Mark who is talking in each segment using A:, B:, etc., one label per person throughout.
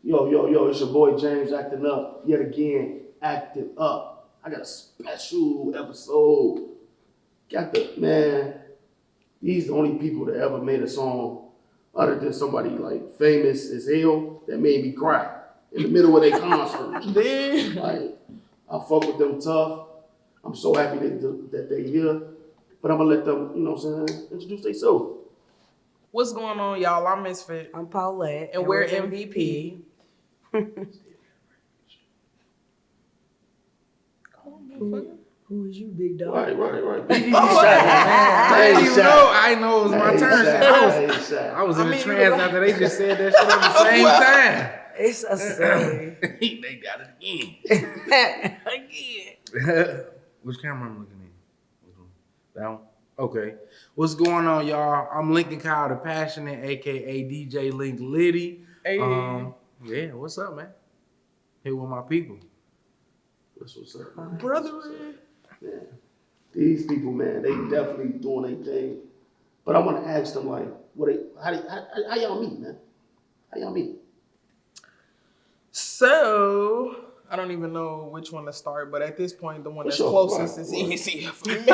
A: Yo, it's your boy James acting up. Yet again, acting up. I got a special episode. These the only people that ever made a song other than somebody like famous as hell that made me cry in the middle of their concert. Like, I fuck with them tough. I'm so happy that they here. But I'm gonna let them, introduce themselves.
B: What's going on, y'all? I'm Misfit.
C: I'm Paulette.
B: And we're MVP.
C: Who is you, big dog?
A: Right.
D: I didn't know it was my turn. I was in the trance after they just said that shit at the same time.
C: It's a silly.
D: They got it again. Which camera I'm looking at? That one? Okay. What's going on, y'all? I'm Linc Kyle the Passionate, aka DJ Linc LITTY.
B: Hey.
D: Yeah, what's up, man? Here with my people.
A: That's what's up, man.
B: Brother.
A: Yeah. These people, man, they definitely doing their thing. But I want to ask them, like, how y'all meet, man? How y'all meet?
B: So, I don't even know which one to start, but at this point, the one that's closest is easier for me.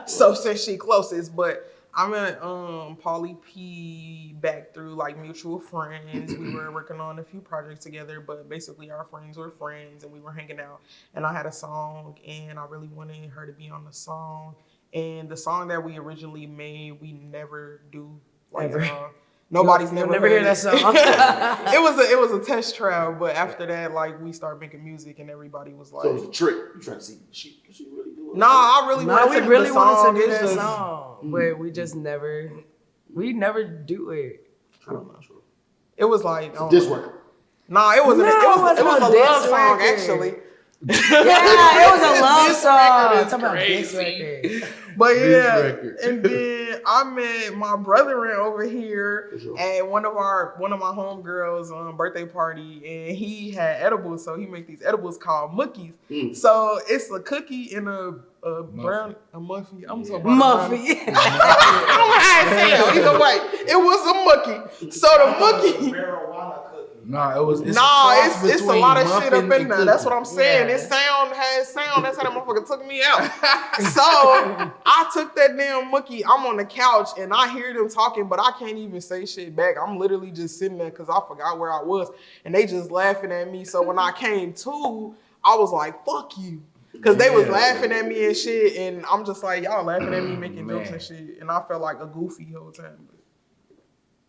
B: So, since she closest, but I met Paulie P back through like mutual friends. We were working on a few projects together, but basically our friends were friends and we were hanging out. And I had a song and I really wanted her to be on the song. And the song that we originally made, we never do like nobody's never
C: hear that song.
B: It was a test trial, but after that, like we started making music and everybody was like,
A: so it was a trick. You trying to see she really do it?
B: Nah, I really wanted to do that
C: song, but we just never do it.
A: I don't know.
B: It was like
A: this record.
B: Nah, it wasn't. It was a love song actually.
C: Yeah, it was a love song. Talking about this record.
B: But yeah, and then I met my brother over here at one of my homegirls' birthday party, and he had edibles, so he make these edibles called Mookies. So it's a cookie and a muffy. I'm so
C: muffy.
B: I don't know how to say it. Either way, it was a mookie. So the mookie.
D: It's
B: it's a lot of shit up in there. That's what I'm saying. This sound has sound. That's how that motherfucker took me out. So I took that damn mookie. I'm on the couch and I hear them talking, but I can't even say shit back. I'm literally just sitting there because I forgot where I was, and they just laughing at me. So when I came to, I was like, "Fuck you." Because they was laughing at me and shit, and I'm just like, y'all laughing at me, making jokes and shit, and I felt like a goofy whole time.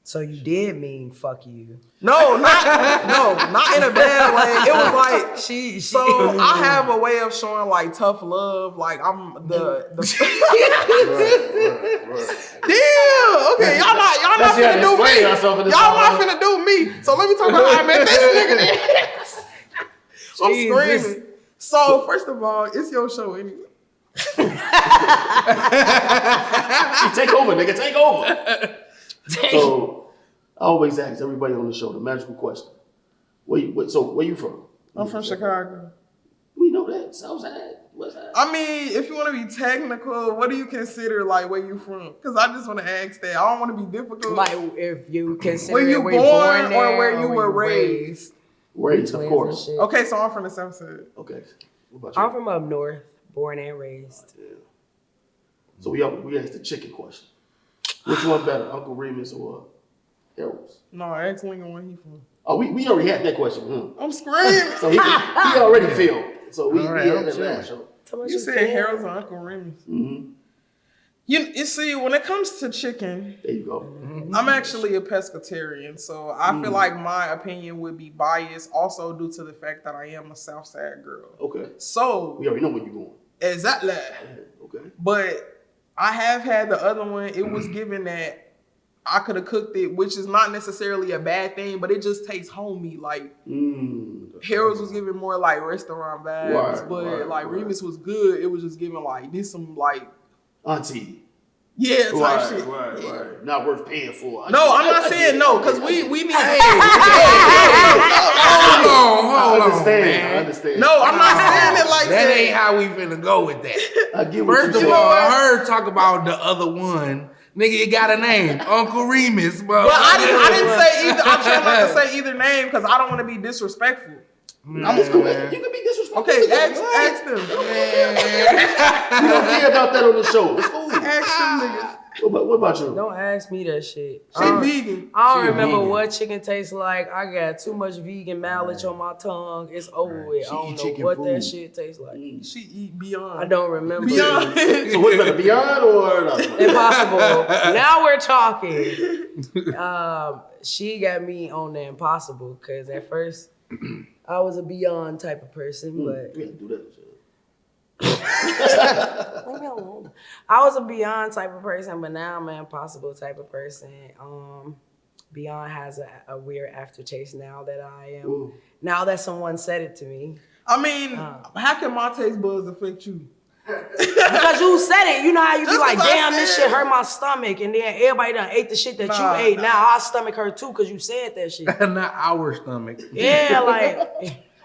C: So you did mean fuck you?
B: No, not in a bad way. It was like
C: she.
B: So I have a way of showing like tough love. Like I'm the. Damn. Okay, y'all not finna do me. Y'all not finna do me. So let me talk about how I met this nigga. I'm screaming. So first of all, it's your show anyway.
A: Take over, nigga. Take over. So I always ask everybody on the show the magical question. Where you from?
B: I'm from Chicago.
A: We know that. Southside. West side.
B: I mean, if you want to be technical, what do you consider like where you from? Because I just want to ask that. I don't want to be difficult.
C: Like if you consider
B: where you born or where you were raised.
A: Raised, of course.
B: Okay, so I'm from the South Side.
A: Okay. What about you?
C: I'm from up north, born and raised.
A: Yeah. So we asked the chicken question. Which one better, Uncle Remus or Harold's?
B: No, ask Lincoln where he from.
A: Oh, we already had that question.
B: I'm screaming.
A: So he already filled. So we had that last show.
B: You said Harold's or Uncle Remus.
A: Mm-hmm.
B: You see, when it comes to chicken,
A: there you go.
B: I'm actually a pescatarian, so I feel like my opinion would be biased also due to the fact that I am a Southside girl.
A: Okay.
B: So
A: we already know where you're going.
B: Exactly.
A: Okay.
B: But I have had the other one. It was given that I could have cooked it, which is not necessarily a bad thing, but it just tastes homey. Like Harold's was giving more like restaurant vibes, but Remus was good. It was just giving like this some like
A: auntie.
B: Yeah, type shit.
A: Right. Not worth paying for.
B: No, I'm not saying no, because we need.
D: Hold on, man.
A: I understand.
B: No, I'm not saying it like that.
D: That ain't how we finna go with that.
A: I get
D: First of all, I heard talk about the other one. Nigga, it got a name. Uncle Remus, bro.
B: But I didn't say either. I'm trying not to say either name because I don't want to be disrespectful.
A: It's cool. You can be disrespectful.
B: Okay, ask them.
A: You don't care about that on the show. It's cool.
B: Ask them niggas.
A: What about you?
C: Don't ask me that shit.
B: She vegan.
C: I don't
D: She
C: remember
D: vegan.
C: what chicken tastes like. I got too much vegan mileage on my tongue. It's over with.
D: She
C: I don't
D: eat
C: know
D: chicken
C: what
D: food.
C: that shit tastes like.
B: She eat Beyond.
C: I don't remember.
B: Beyond.
A: So what's better, Beyond or
C: Impossible. Now we're talking. She got me on the Impossible because at first I was a Beyond type of person, but
A: We gotta do that shit.
C: leave me alone. I was a Beyond type of person, but now I'm an Impossible type of person. Beyond has a weird aftertaste now that I am.
A: Ooh.
C: Now that someone said it to me.
B: I mean, how can my taste buds affect you?
C: Because you said it. You know how you be
B: Just
C: like,
B: 'cause I
C: damn, this
B: said
C: shit
B: it.
C: hurt my stomach. And then everybody done ate the shit that
B: Nah,
C: you ate.
B: nah.
C: Now our stomach hurt too because you said that shit.
D: Not our stomach.
C: Yeah, like,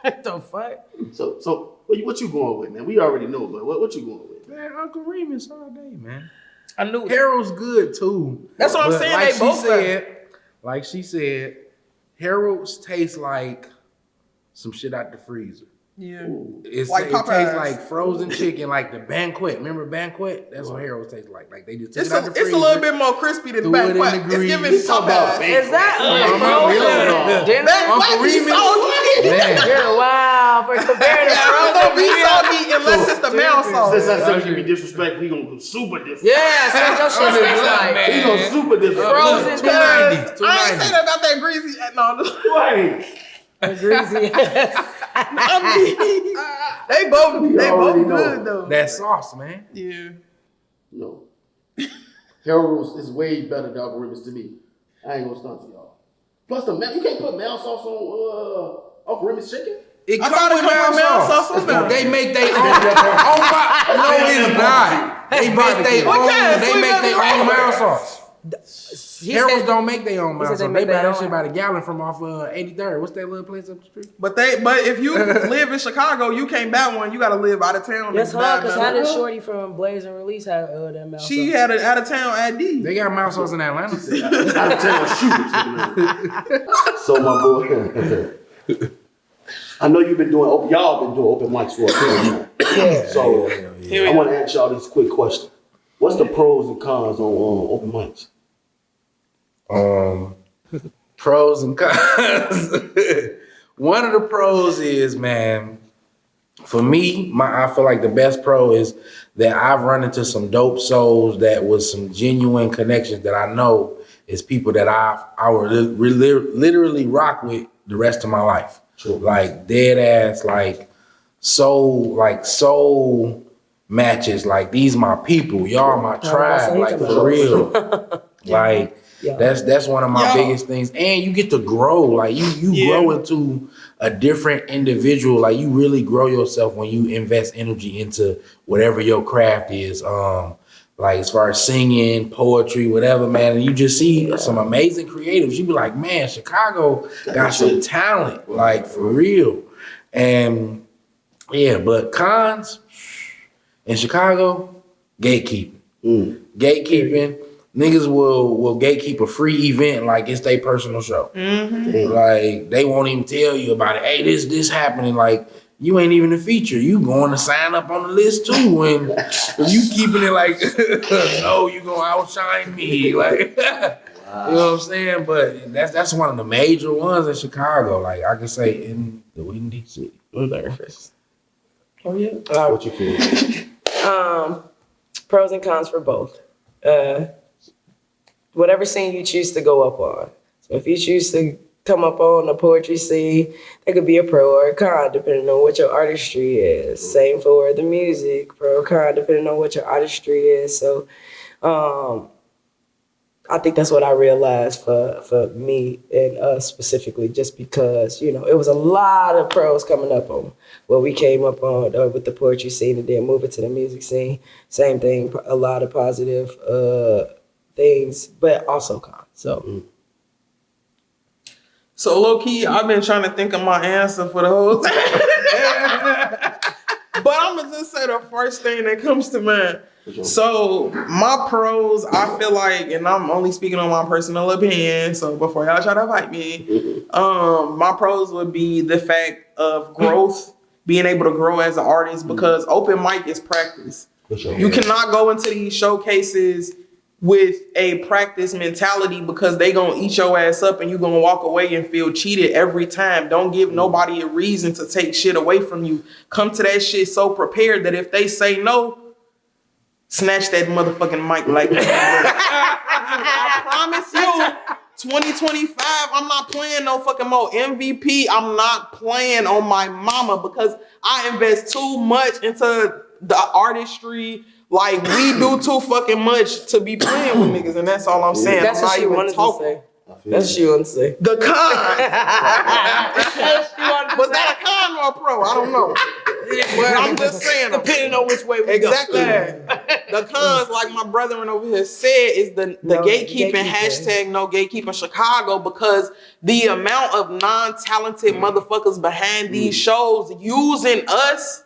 C: what the fuck?
A: So what you going with, man? We already know, but what you going with?
D: Man, Uncle Remus all day, man.
B: I knew it.
D: Harold's good too.
B: That's what I'm
D: But
B: saying,
D: Like
B: they both
D: like she said, Harold's tastes like some shit out the freezer.
B: Yeah.
D: It
B: Like
D: tastes
B: Popeyes.
D: like frozen chicken, like the Banquet. Remember Banquet? That's what Harold's tastes like. Like they just took
B: It's
D: it out the
B: a
D: freezer.
B: little bit more crispy than
D: Threw it in
B: Banquet.
D: the
B: It's
D: grease.
B: giving
A: You talk about
B: Popeyes.
C: Is that
A: Hell no.
C: dinner?
D: Uncle Remus. Man.
C: Yeah, wow, for comparing to
B: I don't
C: frozen
B: be
C: meal.
B: salty unless it's the mayo
A: Since
B: sauce.
A: I said we can be disrespectful, he gonna go super disrespectful.
C: Yeah, so your shit tastes like
A: He gonna super disrespectful.
C: Frozen
B: I
D: 290.
B: ain't say that about that greasy. No,
A: Right.
C: greasy ass.
B: I mean, they both
A: already know.
B: good though.
D: That sauce, man.
B: Yeah.
A: No. Harold's is way better than Uncle Remus to me. I ain't gonna stunt to y'all. Plus you can't put mayo sauce on Uncle Remus chicken.
D: It
B: I
D: comes
B: thought it
D: with
B: come with
D: mayo
B: mayo
D: sauce.
B: sauce on there.
D: They make their own. No, it's not. They make their
B: What
D: own.
B: kind of
D: They
B: sweet
D: make their
B: baby
D: own
B: right?
D: mayo sauce. Harold's don't make their own mayo
C: said
D: sauce.
C: they
D: They
C: make
D: buy
C: their
D: that shit
C: own.
D: by the gallon from off 83rd. What's that little place up the street?
B: But if you live in Chicago, you can't buy one. You gotta live out of town.
C: That's
B: to buy
C: hard because how
B: another.
C: did Shorty from Blaze and Release have that mouth?
B: She had an out of town ID.
D: They got mayo sauce in Atlanta.
A: Out of town shooters. So my boy, I know y'all been doing open mics for a period of time. So I want to ask y'all this quick question: what's the pros and cons on open mics?
D: Pros and cons. One of the pros is, man, for me, I feel like the best pro is that I've run into some dope souls that was some genuine connections that I know is people that I would literally rock with the rest of my life.
A: Sure.
D: Like dead ass, like soul matches. Like these my people, y'all my tribe, like for real. Like
C: Yeah.
D: that's one of my
B: Yo.
D: biggest things. And you get to grow. Like you grow into a different individual. Like you really grow yourself when you invest energy into whatever your craft is. Like as far as singing, poetry, whatever, man. And you just see some amazing creatives. You be like, man, Chicago got some talent, like for real. And yeah, but cons in Chicago, gatekeeping. Gatekeeping. Niggas will gatekeep a free event like it's their personal show. Like they won't even tell you about it. Hey, this happening. Like you ain't even a feature. You going to sign up on the list too, and you keeping it like, no, you gonna outshine me. Like, you know what I'm saying? But that's one of the major ones in Chicago. Like I can say in the Windy City.
C: Oh yeah.
A: What you feel?
C: Pros and cons for both. Whatever scene you choose to go up on. So if you choose to come up on the poetry scene, that could be a pro or a con, depending on what your artistry is. Same for the music, pro or con, depending on what your artistry is. So I think that's what I realized for me and us specifically, just because, you know, it was a lot of pros coming up on what we came up on with the poetry scene and then moving to the music scene. Same thing, a lot of positive things, but also cons.
B: So low key, I've been trying to think of my answer for the whole time. But I'm gonna just say the first thing that comes to mind. So my pros, I feel like, and I'm only speaking on my personal opinion, so before y'all try to fight me, my pros would be the fact of growth, being able to grow as an artist, because open mic is practice. You cannot go into these showcases with a practice mentality because they gonna eat your ass up and you gonna walk away and feel cheated every time. Don't give nobody a reason to take shit away from you. Come to that shit so prepared that if they say no, snatch that motherfucking mic like that. I promise you, 2025, I'm not playing no fucking more MVP. I'm not playing on my mama because I invest too much into the artistry. Like, we do too fucking much to be playing with niggas, and that's all I'm saying.
C: That's what she wanted to say. That's what she wanted to say.
B: The con. Was that a con or a pro? I don't know. But I'm just saying.
C: Depending on which way we
B: exactly. The cons, like my brethren over here said, is the gatekeeping hashtag no gatekeeping Chicago, because the amount of non-talented motherfuckers behind these shows using us,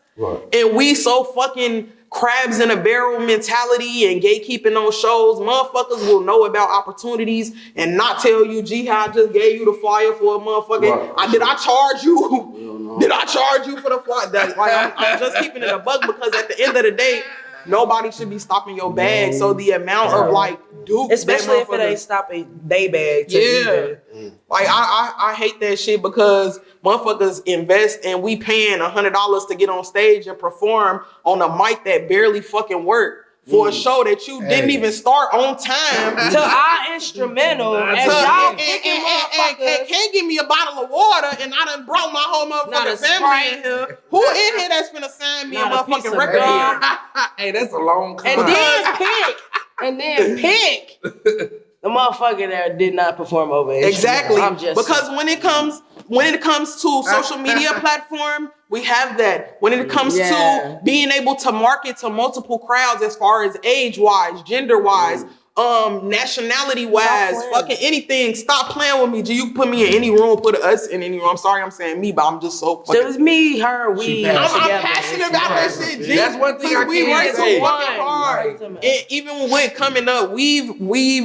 B: and we so fucking crabs in a barrel mentality and gatekeeping on shows. Motherfuckers will know about opportunities and not tell you, gee, I just gave you the flyer for a motherfucking. Did I charge you? Did I charge you for the flyer? I'm just keeping it a bug, because at the end of the day, nobody should be stopping your bag. So the amount of like dupes,
C: especially if it ain't stopping they bag to either.
B: Like I hate that shit, because motherfuckers invest and we paying $100 to get on stage and perform on a mic that barely fucking work for a show that you didn't even start on time
C: to our instrumental. And
B: can't give me a bottle of water, and I done brought my whole motherfucking family in here. Who in here that's finna sign me a motherfucking record deal?
D: Hey, that's a long call.
C: And then pick the motherfucker that did not perform over
B: exactly. Because when it comes to social media platform, we have that. When it comes to being able to market to multiple crowds as far as age-wise, gender-wise, nationality-wise, fucking anything, stop playing with me. G, you put me in any room, put us in any room. I'm sorry I'm saying me, but I'm just so fucking...
C: So it was me, her, we.
B: I'm passionate about that shit, G.
D: That's one thing
B: we work so fucking hard. And even when coming up, we've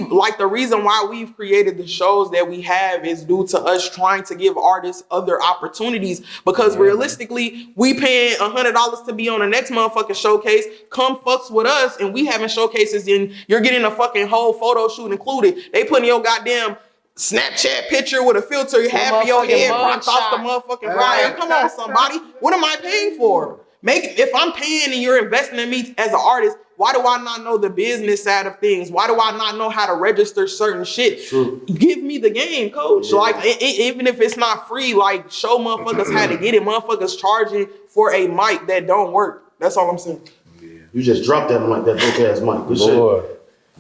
B: like, the reason why we've created the shows that we have is due to us trying to give artists other opportunities, because realistically, we paying $100 to be on the next motherfucking showcase. Come fucks with us, and we having showcases, and you're getting a fucking whole photo shoot included. They putting your goddamn Snapchat picture with a filter, half of your head cropped off the motherfucking flyer. Come on, somebody. What am I paying for? If I'm paying and you're investing in me as an artist, why do I not know the business side of things? Why do I not know how to register certain shit?
A: True.
B: Give me the game, coach. Yeah. Like, even if it's not free, like, show motherfuckers how to get it. Motherfuckers charging for a mic that don't work. That's all I'm saying.
A: Yeah. You just dropped that mic, that broke ass mic. Good shit.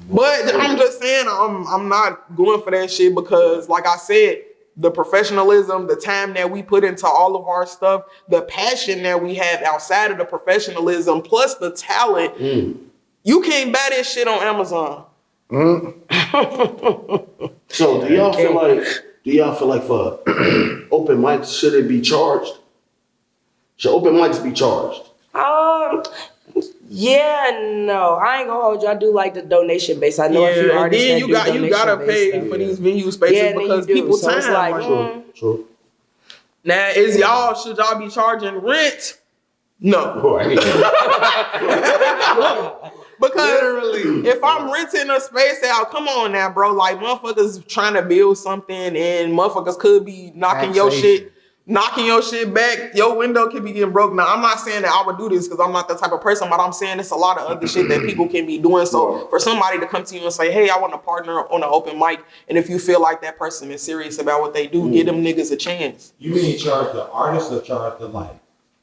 B: But I'm just saying, I'm not going for that shit, because, like I said, the professionalism, the time that we put into all of our stuff, the passion that we have outside of the professionalism, plus the talent, you can't buy this shit on Amazon.
A: So do y'all feel like for open mics, should it be charged? Should open mics be charged?
C: No, I ain't gonna hold you. I do like the donation base. I know a few artists that
B: you gotta pay for these venue spaces because people time.
C: So like,
A: True.
B: Now, should y'all be charging rent? No. Because literally, if I'm renting a space out, come on now, bro. Like, motherfuckers trying to build something, and motherfuckers could be knocking your shit back. Your window could be getting broke. Now, I'm not saying that I would do this because I'm not that type of person, but I'm saying it's a lot of other shit that people can be doing. So for somebody to come to you and say, hey, I want to partner on an open mic, and if you feel like that person is serious about what they do, give them niggas a chance.
E: You mean charge the artists or charge the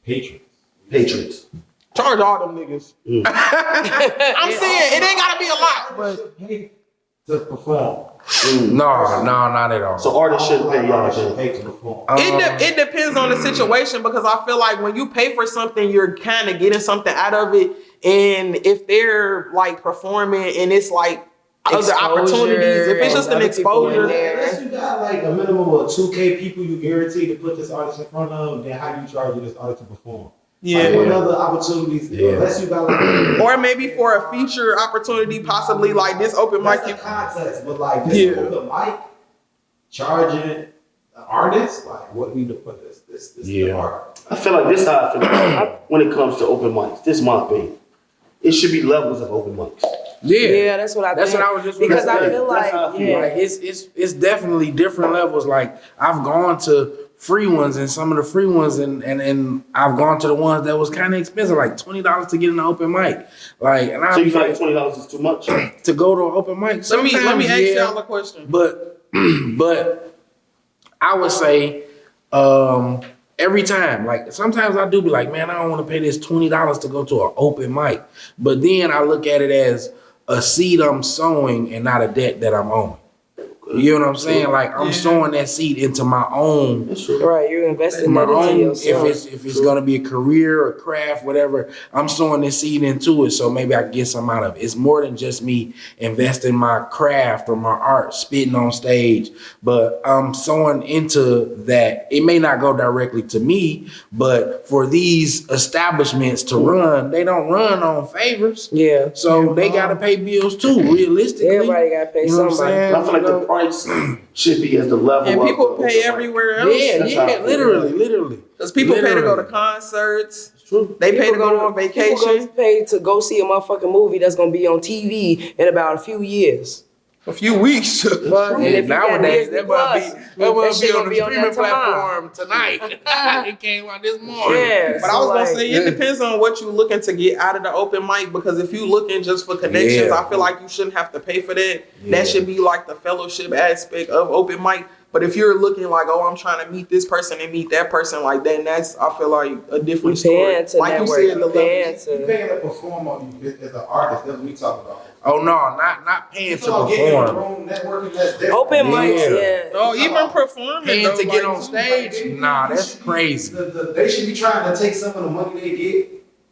E: patrons?
A: Patrons.
B: Charge all them niggas. I'm saying it ain't gotta be a lot, but
E: pay to perform.
D: No, not at all.
A: So artists shouldn't pay y'all.
E: Pay to perform.
B: It depends on the situation, because I feel like when you pay for something, you're kind of getting something out of it. And if they're like performing and it's like other opportunities, if it's just an exposure.
E: Unless you got like a minimum of 2K people you guarantee to put this artist in front of, then how do you charge this artist to perform?
B: Yeah.
E: Like, what other opportunities? Unless you got like,
B: Or maybe for a feature opportunity, possibly like this open mic.
E: that's the context, but like this open mic, charging an artist, like what we do for this art.
A: I feel like this is how I feel when it comes to open mics. This is my opinion. It should be levels of open mics.
C: Yeah, that's what I think.
D: That's what I was just
C: because
D: gonna
C: I
D: say.
C: feel like
D: Like it's definitely different levels. Like I've gone to free ones and some of the free ones and I've gone to the ones that was kind of expensive, like $20 to get in an open mic. Like, and
A: So you feel like $20 is too much
D: to go to an open mic?
B: Let me ask y'all a question.
D: But I would say every time, like sometimes I do be like, man, I don't want to pay this $20 to go to an open mic. But then I look at it as a seed I'm sowing and not a debt that I'm owing. You know what I'm saying? Like I'm sowing that seed into my own.
C: right, you're investing
D: My
C: that into
D: own,
C: yourself.
D: if it's gonna be a career or craft, whatever, I'm sowing this seed into it, so maybe I can get some out of it. It's more than just me investing my craft or my art, spitting on stage, but I'm sowing into that. It may not go directly to me, but for these establishments to run, they don't run on favors.
C: Yeah.
D: So they gotta pay bills too, realistically.
C: Everybody gotta pay
D: You know what I'm
C: somebody.
D: saying?
A: I feel like the price should be at the level
B: And
A: of
B: people
A: the
B: pay
A: open mic.
B: everywhere else.
D: Yeah, literally.
B: Because people pay to go to
D: Literally.
B: concerts.
A: True.
B: They pay to
C: People
B: go on vacation.
C: People pay to go see a motherfucking movie that's gonna be on TV in about a few years.
B: A few weeks.
C: Fuck, and if you got
D: Nowadays,
C: Disney
D: that might
C: Plus,
D: be
C: shit
D: on
C: gonna
D: the
C: be on
D: streaming
C: there tomorrow.
D: platform tonight. It came out this morning.
C: Yeah,
B: But
C: so
B: I was gonna
C: like,
B: say it depends on what you're looking to get out of the open mic, because if you looking just for connections,
D: Yeah.
B: I feel like you shouldn't have to pay for that. That should be like the fellowship aspect of open mic. But if you're looking like, oh, I'm trying to meet this person and meet that person, like then that's, I feel like, a different story.
C: paying to
B: Like you
C: network,
B: said, the
C: you paying
B: levels.
E: You
C: to.
E: paying to perform on you as an artist. That's what we talk about.
D: Oh no, not paying to
E: So getting in the
D: perform.
E: room, networking, that's different.
C: Open mics,
D: Yeah.
C: yeah.
B: No, even performing
D: Paying
B: though,
D: to get
B: like,
D: on stage? Nah, that's crazy.
E: They should be trying to take some of the money they get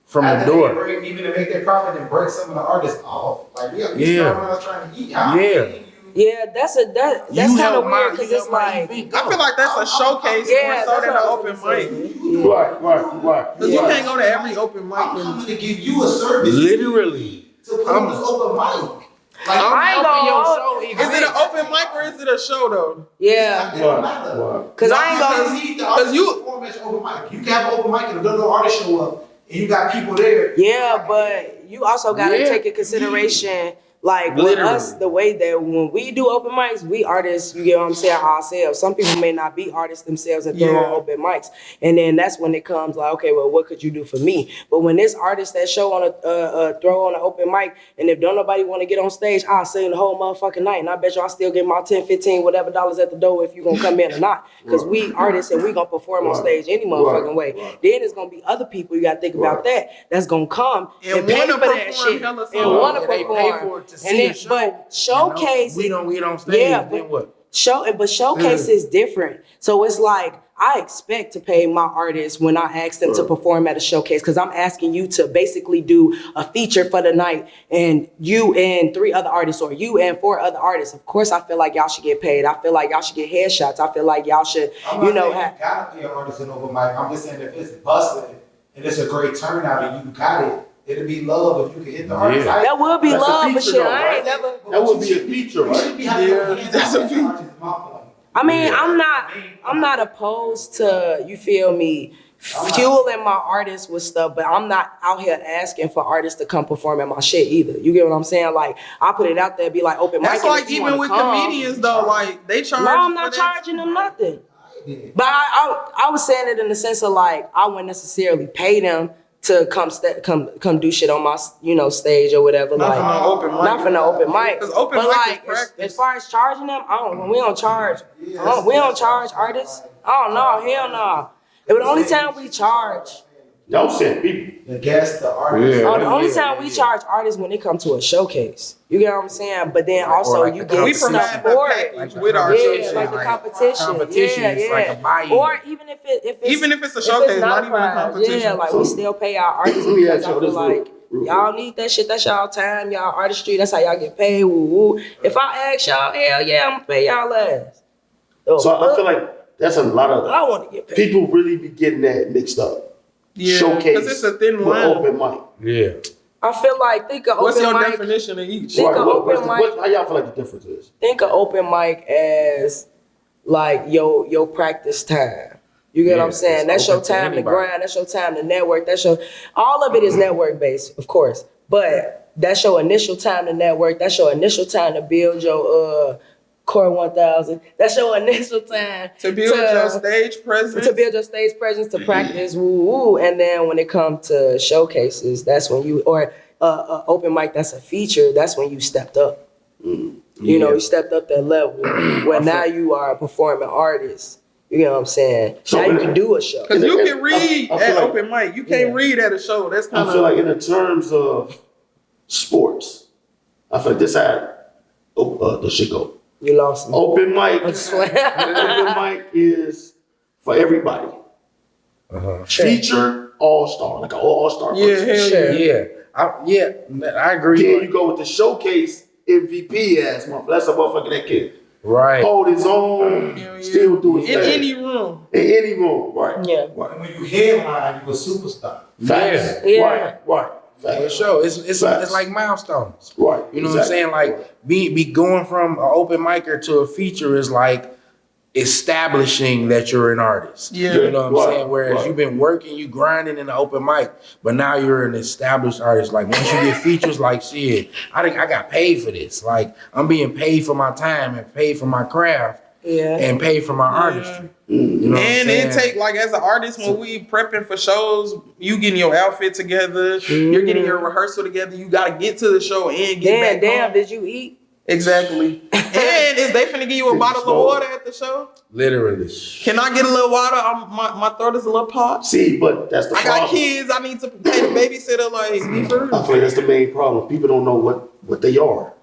D: From the
E: after they
D: door.
E: break, even to make their profit, and break some of the artists off. Like we have to
D: Yeah.
E: start around trying to eat. How
D: Yeah.
C: Yeah, that's kind of weird because it's like,
B: I feel like that's a showcase
C: yeah,
B: more so
C: that's
B: than
C: what
B: an
C: I
B: open
C: was gonna say.
B: mic.
A: Right.
B: Because you can't go to every open mic.
E: I'm coming to give you a service.
D: Literally.
E: To put on this open mic. Like
C: I ain't
D: helping your
C: gonna-
D: show
B: Is it an open mic or is it a show though?
C: yeah,
E: it don't matter.
C: because I ain't
E: You
C: gonna.
E: need the artist
B: you-
E: to perform at your open mic. You can have an open mic and another artist show up, and you got people there.
C: Yeah, but you also gotta
D: Yeah.
C: take in consideration, like with
D: Literally.
C: us, the way that when we do open mics, we artists, you get what I'm saying, ourselves. Some people may not be artists themselves and throw on open mics, and then that's when it comes like, okay, well, what could you do for me? But when this artist that show on a throw on an open mic, and if don't nobody want to get on stage, I'll sing the whole motherfucking night, and I bet you I'll still get my 10, 15, whatever dollars at the door if you gonna come in or not, because we artists and we gonna perform on stage any motherfucking way. Then it's gonna be other people you gotta think about that's gonna come
B: And
C: pay
B: wanna
C: for that
B: perform
C: shit
B: hella
C: and
B: songs.
C: want to
D: Yeah, they
C: perform.
D: pay for it to
C: And
D: see
C: then,
D: a show.
C: but showcase,
D: We don't get on stage.
C: yeah,
D: Then
C: but
D: what?
C: showcase is different. So it's like I expect to pay my artists when I ask them to perform at a showcase, because I'm asking you to basically do a feature for the night, and you and 3 other artists, or you and 4 other artists. Of course, I feel like y'all should get paid. I feel like y'all should get headshots. I feel like y'all should,
E: I'm
C: you
E: not
C: know,
E: saying you gotta pay an artist an open mic. I'm just saying if it's busted and it's a great turnout and you got it, it'd be love if you could hit the artist.
D: Yeah.
C: that would be
A: That's a
C: love, but
A: feature
C: shit,
A: though,
C: I
A: right?
C: ain't never.
A: That would be a feature,
E: You
A: right?
E: should be having your hands
B: that's
E: on
B: a
E: that
B: feature.
E: artist, is my point.
C: I mean, I'm not opposed to, you feel me, fueling my artists with stuff, but I'm not out here asking for artists to come perform at my shit either. You get what I'm saying? Like, I put it out there, be like open mic.
B: That's
C: and
B: like
C: if you
B: even
C: wanna
B: with
C: come,
B: comedians though, like they charge.
C: No, I'm not
B: for that.
C: charging them nothing. But I was saying it in the sense of like, I wouldn't necessarily pay them to come do shit on my stage or whatever.
B: Not
C: like
B: for no open mic.
C: Not for no open mic.
B: 'Cause open
C: but
B: mic is
C: like
B: practice.
C: as far as charging them, we don't charge. We don't charge artists. Oh no, hell no. It was the only time we charge.
A: Y'all send people.
E: The guest, the artist.
D: Yeah.
C: The only time we charge artists when it comes to a showcase. You get what I'm saying? But then also
D: like
C: you
D: the
C: get
B: We
C: stuff
B: provide the
C: for it.
B: package with our
C: Yeah,
B: showcase.
C: like the competition.
D: Competition,
C: Yeah,
D: it's
C: yeah.
D: like a buy-in.
C: Or even if
B: it's a showcase, not even a
C: prize,
B: competition.
C: Yeah, like we still pay our artists
A: Let me
C: because
A: ask
C: I
A: y'all
C: feel
A: this
C: like
A: real
C: y'all need that shit. That's y'all time, y'all artistry. That's how y'all get paid. Woo woo. If I ask y'all, hell yeah, I'm gonna pay y'all ass.
A: So I feel like that's a lot of
C: I want to get paid.
A: people really be getting that mixed up. showcase
B: because it's a thin
A: with
B: line.
A: open mic?
D: Yeah.
C: I feel like think of
B: What's
C: open
B: your
C: mic.
B: definition of each?
C: Think
A: Right,
C: of open mic.
A: how y'all feel like the difference is?
C: Think of open mic as like your practice time. You get what I'm saying? That's your
D: open to
C: time to
D: anybody.
C: grind. That's your time to network. All of it is network based, of course. But that's your initial time to network. That's your initial time to build your Core 1000. That's your initial time
B: To build your stage presence.
C: to build your stage presence, to practice, woo woo. And then when it comes to showcases, that's when you open mic. That's a feature. That's when you stepped up. You know, you stepped up that level where now you are a performing artist. You know what I'm saying?
A: So
C: now you can do a show.
B: Because you can read
A: I feel
B: at
A: like-
B: open mic. You can't read at a show. That's kind
A: I
B: of
A: feel like in the terms of sports, I feel like this had the shit go.
C: You lost me.
A: Open mic.
C: I swear.
A: Open mic is for everybody. Feature all-star, like an all-star person.
B: hell
C: Sure.
D: Yeah. I agree.
A: Then you go with the showcase MVP ass motherfucker. That's a motherfucker that can
D: Right.
A: hold his own,
B: Hell yeah.
A: still do his
B: in
A: thing.
B: any room.
A: In any room, right?
C: Yeah.
A: Right.
E: And when you headline, you a superstar.
A: Facts.
C: Yeah.
A: Right.
D: For
A: Facts.
D: sure. It's
A: Facts.
D: like milestones.
A: Right.
D: You know what I'm saying? Like be going from an open micer to a feature is like establishing that you're an artist.
B: Yeah.
D: You know what I'm
A: Right,
D: saying? Whereas
A: right.
D: you've been working, you grinding in the open mic, but now you're an established artist. Like once you get features, like shit, I got paid for this. Like I'm being paid for my time and paid for my craft
C: Yeah.
D: and paid for my artistry. You know what I'm
B: And
D: saying?
B: it take like as an artist when we prepping for shows, you getting your outfit together, you're getting your rehearsal together. You got to get to the show and get back
C: Damn,
B: home.
C: did you eat?
B: Exactly. And is they finna give you a bottle of water at the show?
D: Literally.
B: Can I get a little water? My throat is a little parched.
A: See, but that's the
B: I
A: problem.
B: got kids. I need to pay the babysitter. Like, be for real.
A: I feel like that's the main problem. People don't know what they are.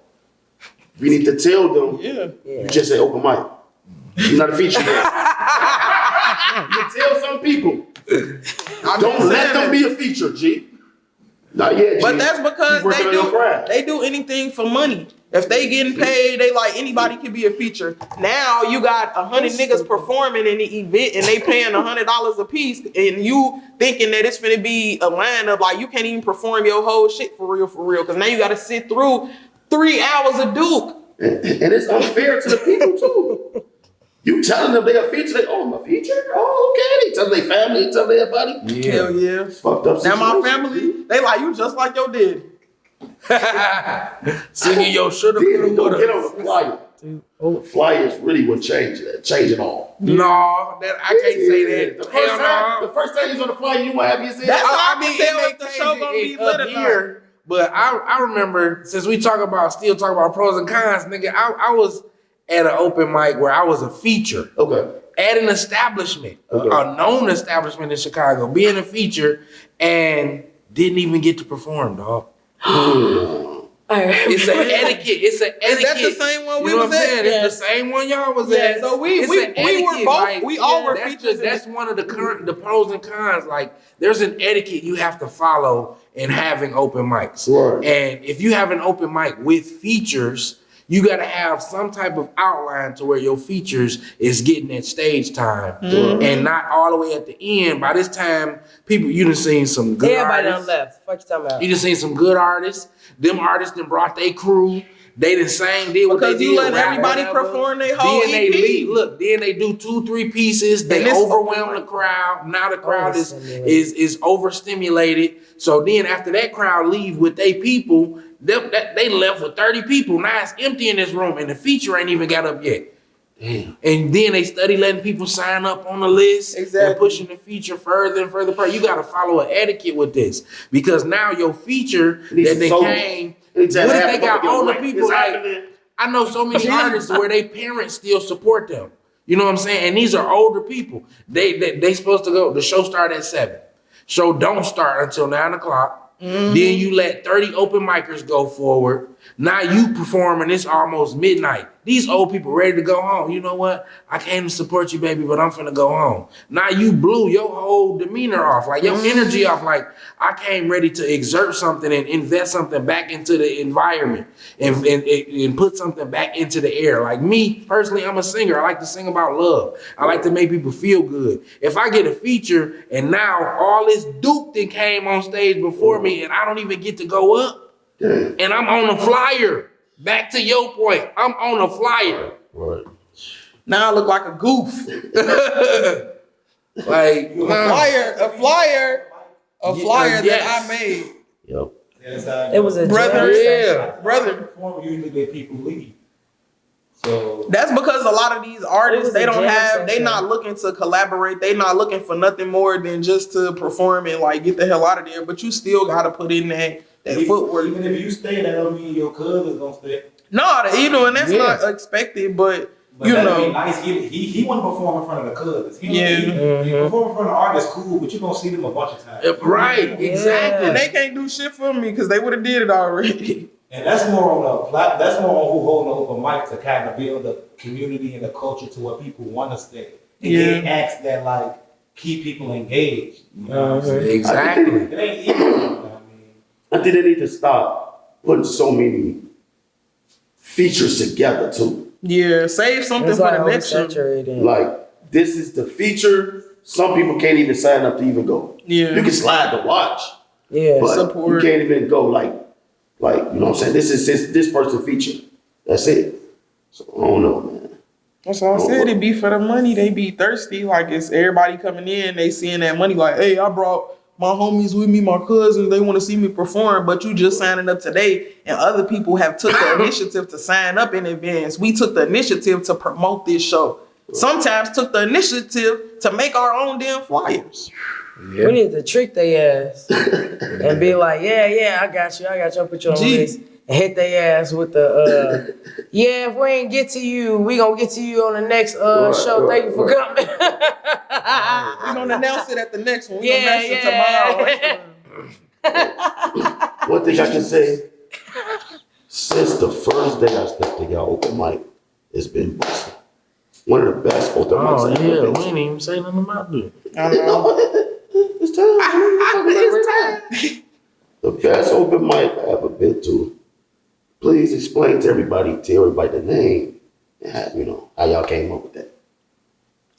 A: We need to tell them.
B: Yeah.
A: You just say open mic. You're not a feature man. You tell some people. Don't let them be a feature, G. Not yet, G.
B: But that's because
A: Keep working on your craft.
B: they do anything for money. If they getting paid, they like anybody can be a feature. Now you got 100 niggas performing in the event and they paying $100 a piece, and you thinking that it's finna be a lineup. Like you can't even perform your whole shit for real. Because now you got to sit through 3 hours of Duke.
A: And it's unfair to the people too. You telling them they a feature, I'm a feature? Oh, okay. They tell their family, they tell everybody.
D: Yeah.
B: Hell yeah.
A: It's fucked up
B: Now my
A: situation.
B: family, they like you just like your daddy.
D: Singing your shoulda,
A: Then
D: coulda,
A: don't get
D: woulda.
A: on the flyer. The flyers really would change it all.
D: No, that I can't say that.
A: The
D: Hell no.
A: first time you was on the flyer, you want to have your say.
B: That's how I
D: mean,
B: can tell
D: it
B: if the
D: may
B: show
D: change
B: gonna be
D: it
B: lit
D: up
B: or
D: here. But I remember, since we talk about pros and cons, nigga, I was at an open mic where I was a feature
A: Okay.
D: at an establishment, a known establishment in Chicago, being a feature, and didn't even get to perform, dog. It's an etiquette. It's an etiquette.
B: Is that the same one we
D: you know
B: was
D: what I'm
B: at?
D: saying?
B: Yes.
D: It's the same one y'all was
B: Yeah,
D: at.
B: so we
D: It's
B: were
D: an etiquette,
B: both- we all were
D: that's
B: features in
D: That's one of the pros and cons. Like, there's an etiquette you have to follow in having open mics.
A: Right.
D: And if you have an open mic with features, you got to have some type of outline to where your features is getting that stage time, and not all the way at the end. By this time, you done seen some good
C: Everybody
D: artists.
C: done left. Fuck you talking about?
D: You done seen some good artists. Them artists done brought their crew. They done sang, did what
B: Because
D: they
B: you
D: did.
B: let
D: rap,
B: everybody
D: whatever.
B: perform their whole
D: Then they
B: EP.
D: leave. Look, then they do 2-3 pieces. They
B: And it's
D: overwhelm
B: open
D: the
B: mic.
D: crowd. Now the crowd is
C: Overstimulated.
D: overstimulated. So then after that crowd leave with their people, they left with 30 people. Now it's empty in this room, and the feature ain't even got up yet.
A: Damn.
D: And then they study letting people sign up on the list
B: Exactly.
D: and pushing the feature further and further. You got to follow an etiquette with this, because now your feature
A: Needs
D: that they
A: some
D: came,
A: They
D: what
A: tell
D: if
A: half
D: they
A: the
D: got
A: motherfucker,
D: older
A: like,
D: people?
A: it's
D: Like,
A: happening.
D: I know so many artists where their parents still support them. You know what I'm saying? And these are older people. They supposed to go. The show start at 7. Show don't start until 9 o'clock.
B: Mm-hmm.
D: Then you let 30 open micers go forward. Now you perform and it's almost midnight. these old people ready to go home. You know what? I came to support you, baby, but I'm finna go home. Now you blew your whole demeanor off, like your energy off. Like I came ready to exert something and invest something back into the environment and put something back into the air. Like me personally, I'm a singer. I like to sing about love. I like to make people feel good. If I get a feature and now all this Duke that came on stage before me and I don't even get to go up, and I'm on a flyer. Back to your point, I'm on a flyer.
A: Right.
B: Now I look like a goof.
D: Like
B: a flyer
D: Yes.
B: that I made.
A: Yep.
C: It was a
B: Brother,
C: jam
B: brother.
E: Usually let people leave. So
B: That's because a lot of these artists,
C: It was a jam
B: they
C: session.
B: not looking to collaborate. They not looking for nothing more than just to perform and like get the hell out of there. But you still gotta put in that footwork.
E: even if you stay, that don't mean your cousin's gonna stay.
B: No, and that's not expected, but
E: But
B: you
E: that'd
B: know.
E: be nice. He wouldn't perform in front of the cousins. He
C: Mm-hmm.
E: perform in front of artists, cool, but you're gonna see them a bunch of times.
D: right,
B: And
D: exactly.
B: they can't do shit for me because they would have did it already.
E: And that's more on that's more on who holding the open mic to kind of build the community and the culture to where people want to stay. And get acts that like keep people engaged. You know what I'm saying?
D: Exactly.
E: It ain't easy. You know what I mean?
A: I think they need to stop putting so many features together too.
B: Yeah, save something
C: It's
B: for
C: like
B: the next one.
C: oversaturated.
A: Like, this is the feature. Some people can't even sign up to even go.
B: Yeah.
A: You can slide to watch,
C: Yeah.
A: but
B: Support.
A: you can't even go like, you know what I'm saying? This is this person's feature. That's it. So I don't know, man.
B: That's all I said. It be for the money. They be thirsty. Like it's everybody coming in. They seeing that money. Like, hey, I brought my homies with me, my cousins. They want to see me perform. But you just signing up today, and other people have took the initiative to sign up in advance. We took the initiative to promote this show. Sometimes took the initiative to make our own damn flyers.
C: We need to trick their ass and be like, yeah, I got you. I'll put you on
B: Gee.
C: this. And hit their ass with the, yeah, if we ain't get to you, we gonna get to you on the next show.
A: right,
C: Thank you for coming.
B: We're gonna announce it at the next one. We're
C: Yeah,
B: gonna announce it tomorrow.
A: One thing I can say, since the first day I stepped to y'all open mic, it's been busting. One of the best open mics
D: Oh
A: I've
D: yeah,
A: ever been
D: we
A: to.
D: ain't even say nothing about that.
B: I know.
A: It's time. The best open mic I ever been to. Please explain to everybody, tell everybody the name, and how y'all came up with that.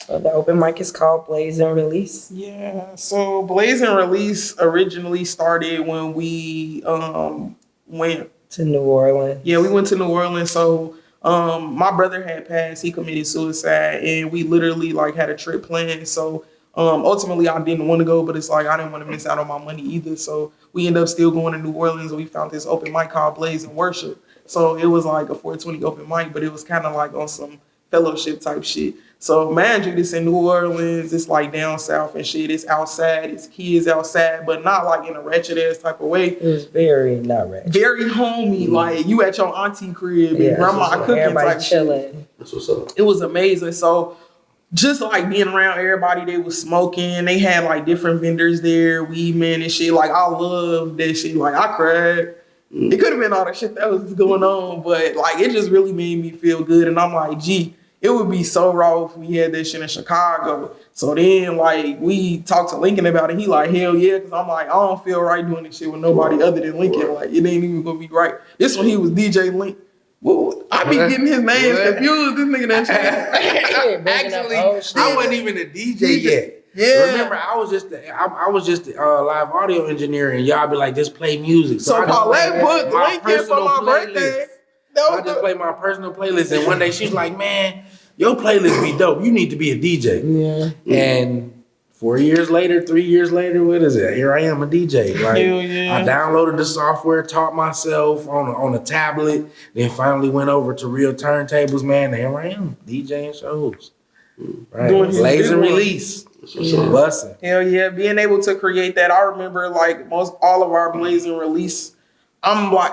C: The open mic is called Blaze and Release.
B: Yeah. So Blaze and Release originally started when we went.
C: To New Orleans.
B: Yeah, we went to New Orleans. So my brother had passed. He committed suicide, and we literally like had a trip planned. So ultimately, I didn't want to go, but it's like I didn't want to miss out on my money either. So we ended up still going to New Orleans, and we found this open mic called Blaze and Worship. So it was like a 420 open mic, but it was kind of like on some fellowship type shit. So mind you, this in New Orleans, it's like down south and shit. It's outside, it's kids outside, but not like in a ratchet ass type of way.
C: It was very not ratchet.
B: Very homey, like you at your auntie crib and grandma cooking
C: everybody
B: type
C: chilling.
B: shit.
A: That's what's up.
B: It was amazing. So just like being around everybody, they was smoking. They had like different vendors there, weed men and shit. Like I love that shit. Like I cried. It could have been all the shit that was going on, but like it just really made me feel good. And I'm like, gee, it would be so raw if we had that shit in Chicago. So then like we talked to Lincoln about it. He like, hell yeah, because I'm like, I don't feel right doing this shit with nobody other than Lincoln. Like it ain't even gonna be right. This one he was DJ Linc. Well, I be getting his names confused. This nigga that shit.
D: Actually, I wasn't even a DJ yet.
B: Yeah.
D: Remember, I was just the live audio engineer, and y'all be like, just play music.
B: So
D: I just
B: Paulette
D: play
B: put
D: my
B: Linc in for
D: personal
B: my
D: playlist.
B: birthday.
D: I just play my personal playlist, and one day she's like, "Man, your playlist be dope. You need to be a DJ."
C: Yeah.
D: And 4 years later, 3 years later, what is it? Here I am, a DJ. Like
B: Hell yeah.
D: I downloaded the software, taught myself on a tablet, then finally went over to real turntables. Man, and here I am, DJing shows. Right,
B: Doing his
D: Blaze
B: big
D: and
B: one.
D: Release,
A: what's up.
D: busting.
B: Hell yeah, being able to create that. I remember like all of our Blaze and Release. I'm like,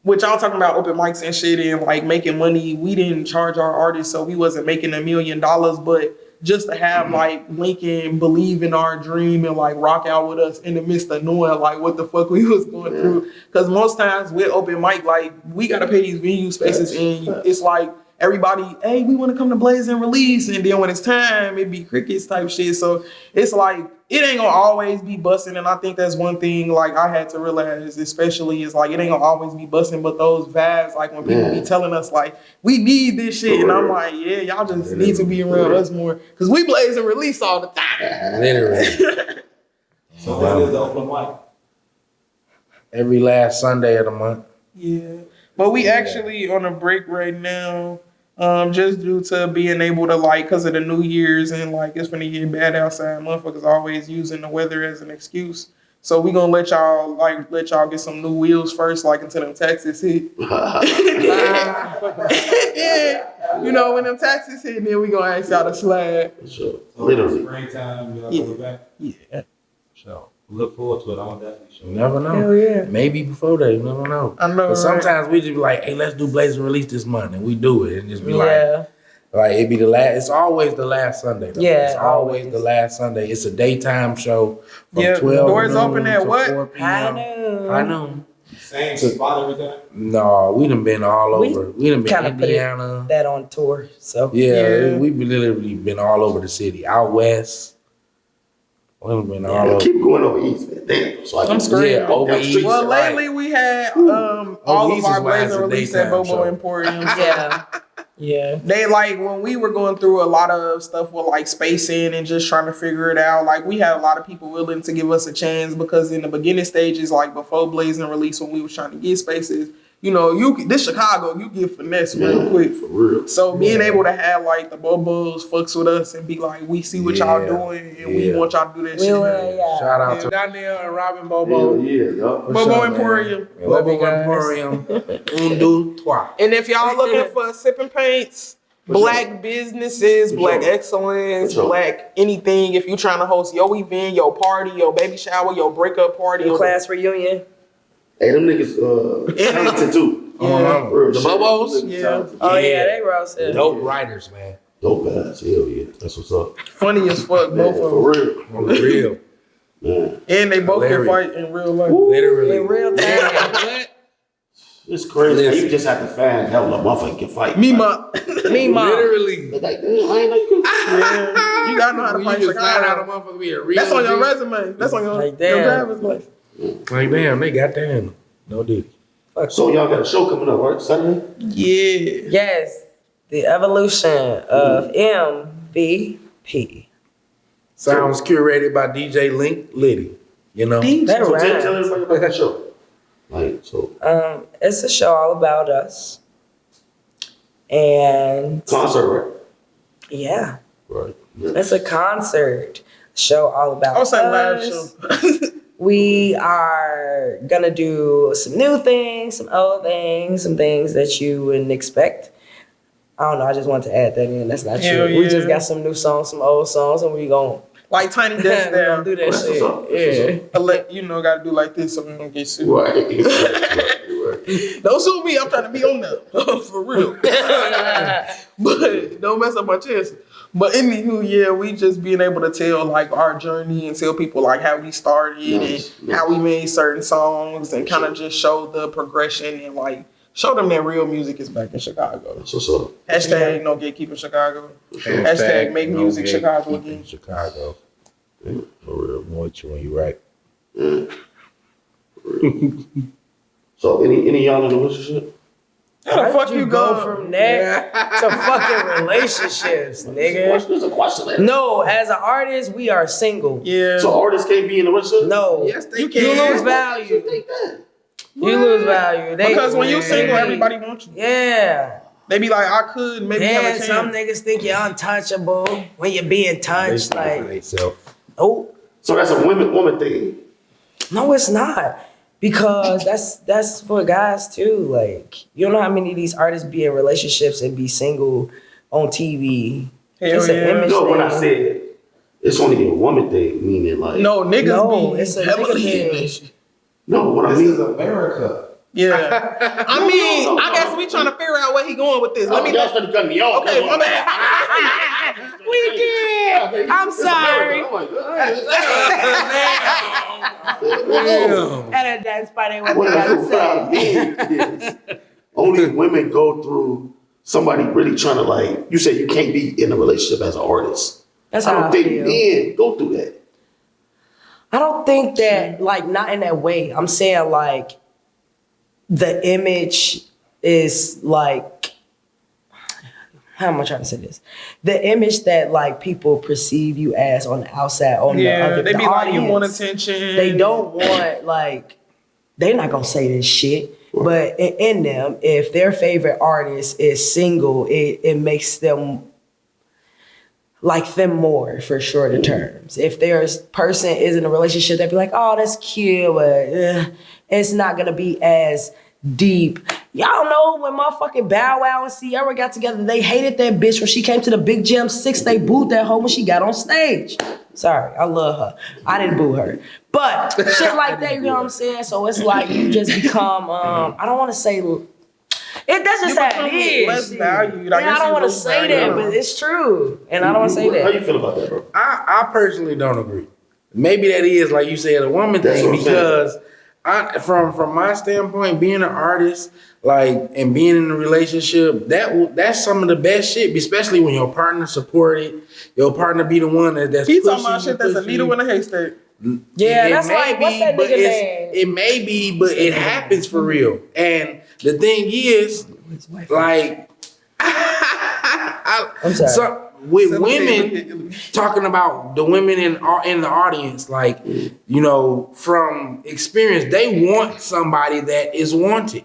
B: which y'all talking about open mics and shit and like making money. We didn't charge our artists, so we wasn't making $1 million. But just to have like Lincoln believe in our dream and like rock out with us in the midst of knowing like what the fuck we was going through. Because most times with open mic, like we gotta pay these venue spaces, and it's like everybody, hey, we want to come to Blaze and Release, and then when it's time, it be crickets type shit. So it's like it ain't gonna always be busting, and I think that's one thing like I had to realize, especially is like it ain't gonna always be busting, but those vibes, like when people be telling us like we need this shit, and I'm like, yeah, y'all just need to be around us more, because we Blaze and Release all the time.
D: Literally.
E: So when is the open mic?
D: Every last Sunday of the month.
B: Yeah, but we actually on a break right now. Just due to being able to like, because of the New Year's and like it's gonna get bad outside, motherfuckers always using the weather as an excuse. So we gonna let y'all get some new wheels first, like until them taxes hit. Yeah, you know, when them taxes hit, then we gonna ask y'all to slide.
A: Sure.
E: So
A: Literally.
E: springtime, y'all go back.
B: Yeah.
E: So look forward to it. I'm definitely sure.
D: You never know.
C: Hell yeah.
D: Maybe before that, you never know.
B: I know,
D: But
B: right?
D: sometimes we just be like, hey, let's do Blaze and Release this month, and we do it, and just be
C: Yeah.
D: like it be the last. It's always the last Sunday. Though.
C: Yeah,
D: it's always
C: always.
D: the last Sunday. It's a daytime show from
B: Yeah,
D: 12
B: doors
D: noon
B: open at
D: to
B: what?
D: 4 p.m. I know.
E: Same spot every time.
D: No, we done been all
C: We
D: over. We done been
C: kinda put it-
D: Indiana.
C: That on tour. So
D: Yeah,
B: Yeah.
D: we've literally been all over the city. Out west. We've been all
A: I
D: over.
A: keep going over east, man. Damn. So I
B: I'm
A: can
B: screaming.
D: Yeah, over
A: Down
D: east.
A: streets.
B: Well,
D: right.
B: lately we had all of
D: East
B: our
D: is why
B: Blaze
D: it's
B: and
D: a
B: Release at
D: daytime
B: Bobo
D: show.
B: Emporium.
C: yeah. Yeah.
B: They like when we were going through a lot of stuff with like spacing and just trying to figure it out. Like we had a lot of people willing to give us a chance, because in the beginning stages, like before Blaze and Release, when we was trying to get spaces, you know, this Chicago, you get finesse real quick.
A: For real.
B: So being able to have like the Bobos fucks with us and be like, we see what y'all doing and we want y'all to do that shit.
C: Yeah.
D: Shout out to Daniel and Robin
A: Hell
D: Bobo.
A: yeah, y'all.
B: Bobo Emporium.
C: Love you
D: Bobo
C: guys.
D: Emporium. Un, deux, trois.
B: And if y'all looking for sipping paints, black businesses, black excellence,
A: sure.
B: black anything, if you trying to host your event, your party, your baby shower, your breakup party,
C: Your
B: your
C: class reunion.
A: Hey, them niggas talented too.
B: Yeah.
A: Real
D: The
A: shit.
D: Bobos?
A: Them niggas
B: Yeah.
A: talented.
C: Oh yeah, they roasted.
D: Dope writers, man.
A: Dope ass. Hell yeah. That's what's up.
B: funny as fuck,
A: Man,
B: both
A: for
B: of them.
A: real.
D: For real.
A: Man.
B: And they both can
D: Hilarious.
B: fight in real life.
D: Literally.
C: In real time.
A: It's crazy. You just have to find hell a motherfucker can fight.
B: Me, ma.
C: Me, mom.
D: Literally.
A: They like, damn, I ain't know you could.
B: Yeah. You gotta know how to
D: When
B: fight
D: you just find out a
B: Chicago.
D: motherfucker be a real
B: That's on your
D: dude.
B: resume. That's on your
C: Like, damn.
B: driver's license.
D: Like, damn, they got that in. No duty.
A: So y'all got a show coming up, right? Saturday?
B: Yeah.
C: Yes. The evolution of MVP.
D: Sounds curated by DJ Linc, LITTY. You know?
C: That
A: So
C: rhymes.
A: tell everybody about that show. Like, so
C: It's a show all about us. And
A: concert, right?
C: yeah,
A: Right. Yeah.
C: it's a concert show all about
B: I was saying
C: us.
B: live show.
C: We are gonna do some new things, some old things, some things that you wouldn't expect. I don't know. I just wanted to add that in. That's not
B: Hell
C: true. We
B: yeah.
C: just got some new songs, some old songs, and we gon'
B: Like Tiny
C: we
B: Desk
C: gonna
B: down.
C: do that
A: That's what's up.
C: shit.
A: That's
C: Yeah.
B: You know, gotta do like this so we don't get sued.
A: Right. Right.
B: Don't sue me. I'm trying to be on there. For real. But don't mess up my chance. But anywho, yeah, we just being able to tell like our journey and tell people like how we started
A: Nice,
B: and how we made certain songs and kind of just show the progression and like show them that real music is back in Chicago.
A: That's what's up.
B: Hashtag no gatekeeping Chicago. Hashtag make
D: no
B: music
D: gay
B: Chicago
D: keeping
B: again.
D: Chicago.
A: Yeah.
D: For real. More true when you right.
A: Yeah. For real. So any of y'all in a relationship?
B: How the fuck
C: Did
B: you
C: go
B: go
C: from there to fucking relationships, nigga?
A: There's a question there.
C: No, as an artist, we are single.
B: Yeah.
A: So artists can't be in a relationship?
C: No,
D: Yes, they
B: You
C: you
B: can.
C: lose value.
A: You think that?
C: You lose value. They,
B: Because when you single, everybody wants you.
C: Yeah.
B: They be like, I could maybe have
C: Yeah,
B: a
C: some
B: chance.
C: niggas think you're untouchable when you're being
D: They
C: touched.
D: speak for
C: Like,
D: themselves.
C: oh,
A: So that's a woman thing.
C: no, it's not. Because that's for guys too. Like, you don't know how many of these artists be in relationships and be single on TV.
B: Hell
C: It's an
B: yeah.
C: image
A: No, when I
C: thing.
A: said it's only a woman thing, meaning like
B: No, niggas
C: No,
B: be
C: it's a
B: heavily
C: nigga
B: in
C: thing.
B: this shit.
A: no, what I
E: This
A: mean
E: is America.
B: Yeah. I mean, I guess we trying to figure out where he going with this. Let me
A: y'all started cutting me off.
B: Okay,
A: Come
B: my
A: on.
B: bad.
C: We did. I'm sorry.
A: Oh my God.
C: And that's funny what
A: What
C: you gotta
A: I
C: say.
A: mean is, only women go through somebody really trying to like. You said you can't be in a relationship as an artist.
C: That's
A: I
C: how
A: don't
C: I
A: think
C: feel.
A: men go through that.
C: I don't think that, like, not in that way. I'm saying, like, the image is, like, how am I trying to say this? The image that, like, people perceive you as on the outside, on the other,
B: they
C: the
B: be like, you want
C: audience,
B: attention.
C: they don't want, like, they're not going to say this shit. But in them, if their favorite artist is single, it makes them like them more for shorter terms. If their person is in a relationship, they'd be like, oh, that's cute, but it's not gonna be as deep. Y'all know when motherfucking Bow Wow and Ciara got together, they hated that bitch when she came to the Big Jam 6. They booed that hoe when she got on stage. Sorry, I love her. I didn't boo her. But shit like that, you know what I'm saying? So it's like you just become, I don't wanna say, that's just how it is.
B: Less valued.
C: I don't want to say that, but it's true. And I don't want to say
A: How
C: that.
A: you feel about that, bro?
D: I personally don't agree. Maybe that is, like you said, a woman
A: That's
D: thing
A: what I'm saying.
D: because from my standpoint, being an artist, like, and being in a relationship, that's some of the best shit, especially when your partner support it, your partner be the one that's
B: He
D: pushing
B: talking about shit that's a needle in a haystack.
C: Yeah,
D: It
C: that's
D: may
C: like, what's
D: be,
C: that
D: but
C: nigga name?
D: it may be, but it happens for real. And the thing is, like,
C: I'm sorry.
D: so with women talking about the women in the audience, like, you know, from experience, they want somebody that is wanted.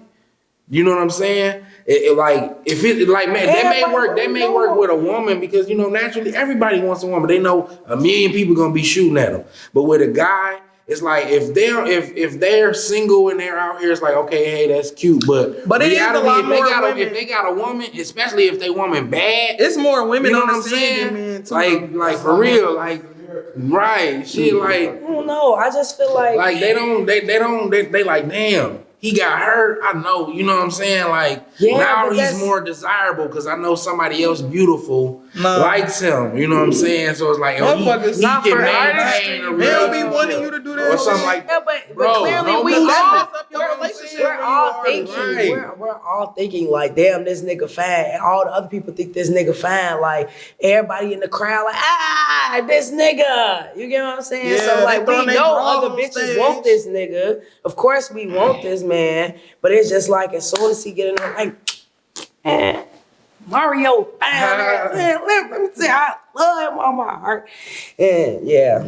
D: You know what I'm saying? Like, if it like, man, that may work. That may work with a woman because, you know, naturally everybody wants a woman. They know a million people gonna be shooting at them. But with a guy, it's like if they're single and they're out here, it's like, okay, hey, that's cute. But
B: it is a lot more women.
D: If they got a woman, especially if they woman bad,
B: It's more women
D: you know
B: on
D: what
B: the
D: I'm
B: scene
D: saying?
B: than men too.
D: Like for real, like right, shit, like.
C: I don't know. I just feel like
D: They like, damn, he got hurt. I know, you know what I'm saying? Like,
C: Yeah,
D: now
C: but
D: he's
C: that's-
D: more desirable because I know somebody else beautiful
B: Nah.
D: likes him. You know what I'm saying? So it's like, oh,
B: Motherfuckers
D: he
C: not
D: can
C: for
D: maintain
C: artistry.
D: a
B: They don't be
D: relationship
B: wanting you to do that
D: or something
B: shit.
D: like
C: yeah,
D: that.
C: but
D: Bro,
C: clearly
D: no,
C: we
D: but
C: all
B: mess up your relationship
C: we're
B: when you
C: all
B: are
C: thinking
D: right.
C: we're all thinking like, damn, this nigga fine. And all the other people think this nigga fine. Like everybody in the crowd, like, this nigga. You get what I'm saying?
B: Yeah,
C: so
B: they
C: like we
B: throwing their
C: know
B: drawers
C: other
B: on
C: bitches
B: stage.
C: want this nigga. Of course we want this man, but it's just like as soon as he get in there, like, man, Mario, man, let me say I love him on my heart. And yeah.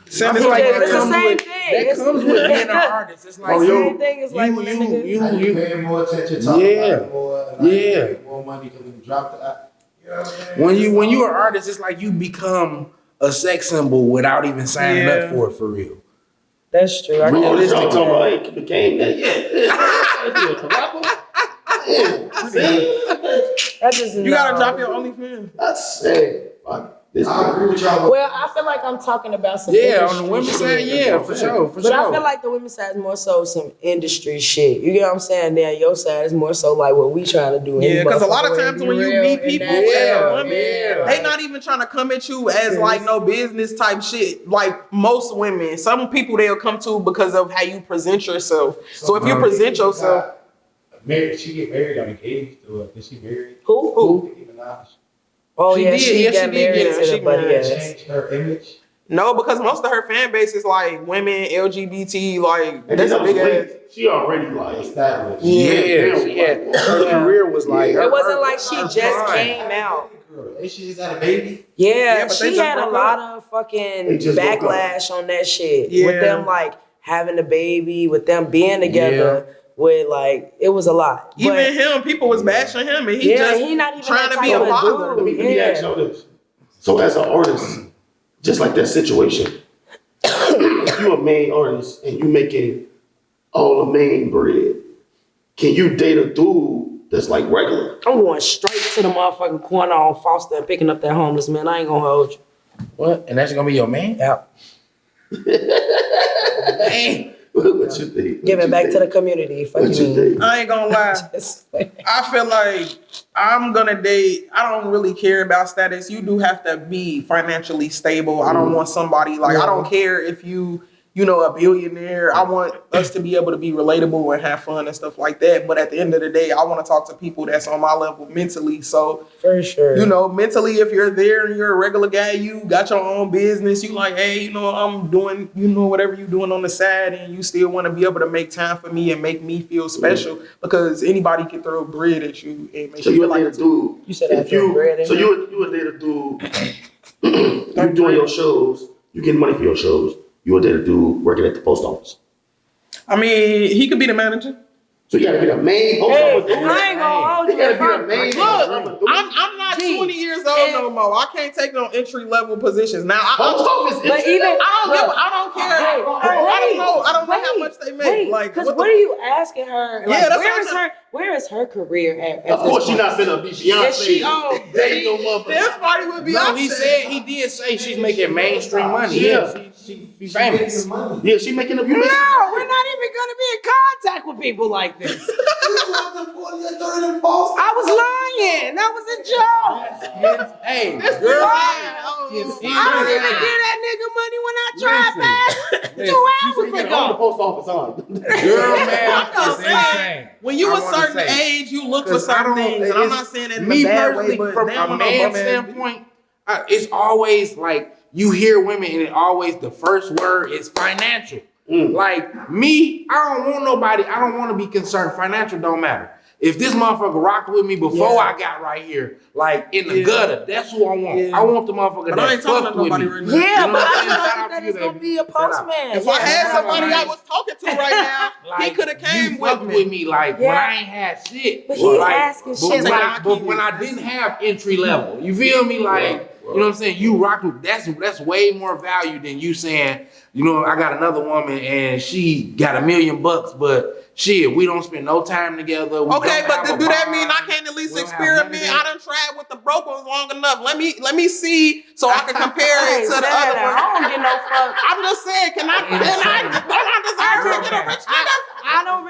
B: Send
D: I
B: it
D: feel like
B: to
C: It's the
D: comes
C: same
D: with-
C: thing.
D: That
C: It's-
D: comes with being an artist. It's like,
A: Oh, yo,
C: Same thing is like when that nigga.
E: Now you paying more attention, talking
D: Yeah.
E: about it more, and
D: Yeah.
E: make more money because you dropped the. You know what I'm saying?
D: when you're an artist, it's like you become a sex symbol without even signing up for it for real.
C: That's true. I
A: All
C: know
A: this
C: this
A: y'all talking about ain't became that yet.
C: I just
B: You gotta drop your OnlyFans.
A: That's sad. Fuck this.
E: I agree with y'all.
C: Well, I feel like I'm talking about some
D: Yeah, on
C: industry
D: the women's
C: shit.
D: side, yeah, for sure, for
C: But
D: sure.
C: I feel like the women's side is more so some industry shit. You get what I'm saying? Then your side is more so like what we trying to do.
B: Yeah, because a lot of
C: Motherfucker
B: times
C: be
B: when you
C: real
B: meet
C: and
B: people
C: that-
B: as a
D: Yeah,
B: woman,
D: yeah.
B: they not even trying to come at you as like no business type shit. Like most women, some people they'll come to because of how you present yourself. So if you present yourself,
E: Married, she get married on engaged, or did she married?
C: Who?
E: Nicki Minaj.
C: Oh
D: She
C: yeah,
D: did,
C: she
D: yeah,
C: got
D: she did
C: married
B: get-
C: to
B: she
C: the buddy
B: married.
C: ass.
E: Change her image.
B: no, because most of her fan base is like women, LGBT, like
A: And
B: that's a
A: that was
B: big ass.
A: late. She already like
E: Established.
D: Yeah, she had her career was like
C: It wasn't like
D: her
C: she just
D: prime.
C: came out.
E: And she just had a baby.
C: Yeah,
B: but they
C: she
B: just
C: had a
B: broke
C: lot
B: up.
C: of fucking
A: They just broke up.
C: backlash on that shit.
B: Yeah.
C: With them like having a baby, with them being together, with like it was a lot.
B: Even
C: But-
B: him, people was bashing him, and he
C: yeah,
B: just
C: he not even
B: trying
C: that
B: to be
C: type
B: a
C: of
B: father.
C: dude.
A: Let me ask y'all this. So as an artist, just like that situation, if you a main artist and you making all the main bread, can you date a dude that's like regular?
C: I'm going straight to the motherfucking corner on Foster and picking up that homeless man. I ain't gonna hold you.
D: What? And that's gonna be your man?
C: Yeah.
D: Dang.
A: What you think?
C: Give it back to the community. Fuck
A: What you
C: you.
A: think?
B: I ain't gonna lie. I feel like I'm gonna date. I don't really care about status. You do have to be financially stable. I don't want somebody like I don't care if you know, a billionaire. I want us to be able to be relatable and have fun and stuff like that. But at the end of the day, I want to talk to people that's on my level mentally. So
C: For sure.
B: you know, mentally, if you're there and you're a regular guy, you got your own business, you like, hey, you know, I'm doing, you know, whatever you're doing on the side, and you still want to be able to make time for me and make me feel special because anybody can throw bread at you and make
A: So
B: you
A: you
B: feel
A: would date
B: like
A: a dude.
C: You said I
A: if
C: throw bread in
A: So
C: there?
A: you would date a dude. You doing your shows. You getting money for your shows. You would date a dude working at the post office.
B: I mean, he could be the manager.
A: So you gotta be the main post office dude.
C: I ain't gonna hold
A: You
C: you.
A: gotta
C: If
A: be the
C: I'm-
A: main.
B: Look, I'm not
C: Gee,
B: 20 years old no more. I can't take no entry level positions. Now,
A: Post office.
C: But even
B: I don't care. I don't know how much they make. Like,
C: because what are you asking her? Like,
B: Yeah, that's
C: where
B: what
C: is
B: I'm-
C: where is her career at?
A: Of course, she's not finna be Beyonce.
C: Is she on?
A: Dating no motherfucker.
B: This party would be
D: No, he did say she's making mainstream money.
A: Yeah.
D: She's famous.
A: Yeah, she making up.
C: No, we're not even gonna be in contact with people like this. I was lying. That was a joke.
D: Hey,
B: girl.
C: I don't even get that nigga money when I drive past 2 hours
A: On the
C: ago.
A: post office, huh?
D: girl, man,
B: I'm just
D: it's
B: saying,
D: insane.
B: when you
D: I
B: a
D: wanna
B: certain
D: say,
B: age, you look for
D: 'cause I
B: certain
D: don't-
B: things, and I'm
D: it's-
B: not saying that in
D: me
B: a bad
D: personally,
B: way, but
D: from
B: damn,
D: a
B: I'm no
D: man's
B: bum ass
D: standpoint, it's always like you hear women and it always the first word is financial. Like me, I don't want nobody. I don't want to be concerned. Financial don't matter. If this motherfucker rocked with me before I got right here, like in the gutter, that's who I want.
B: Yeah.
D: I want the motherfucker
B: But I
D: that
B: ain't talking
D: fucked
B: to
D: with
B: nobody
D: me.
B: right now.
C: Yeah,
D: You know
C: but
D: what I'm
C: I
D: saying?
C: don't
D: Shout
C: think
D: out
C: that
D: to
C: is
D: you,
C: gonna
D: baby.
C: be a postman.
B: If I had somebody
D: like-
B: I was talking to right now, he could have came
D: you
B: with
D: fucked
B: me.
D: with me like when
C: Yeah.
D: I ain't had shit.
C: But he asking shit
D: when
C: like-
D: but when I didn't have entry level, you feel me? Like you know what I'm saying? You rock with that's way more value than you saying, you know, I got another woman and she got $1 million, but shit, we don't spend no time together. We
B: Okay,
D: don't
B: but
D: have a
B: do that
D: bond.
B: mean I can't at least
D: We don't have none of
B: experiment?
D: that.
B: I done tried with the broke ones long enough. Let me see so I can compare
C: I
B: it
C: ain't
B: to the
C: saying
B: other
C: that.
B: one.
C: I don't get no fuck.
B: I'm just saying, don't I deserve to get a rich nigga?
C: I don't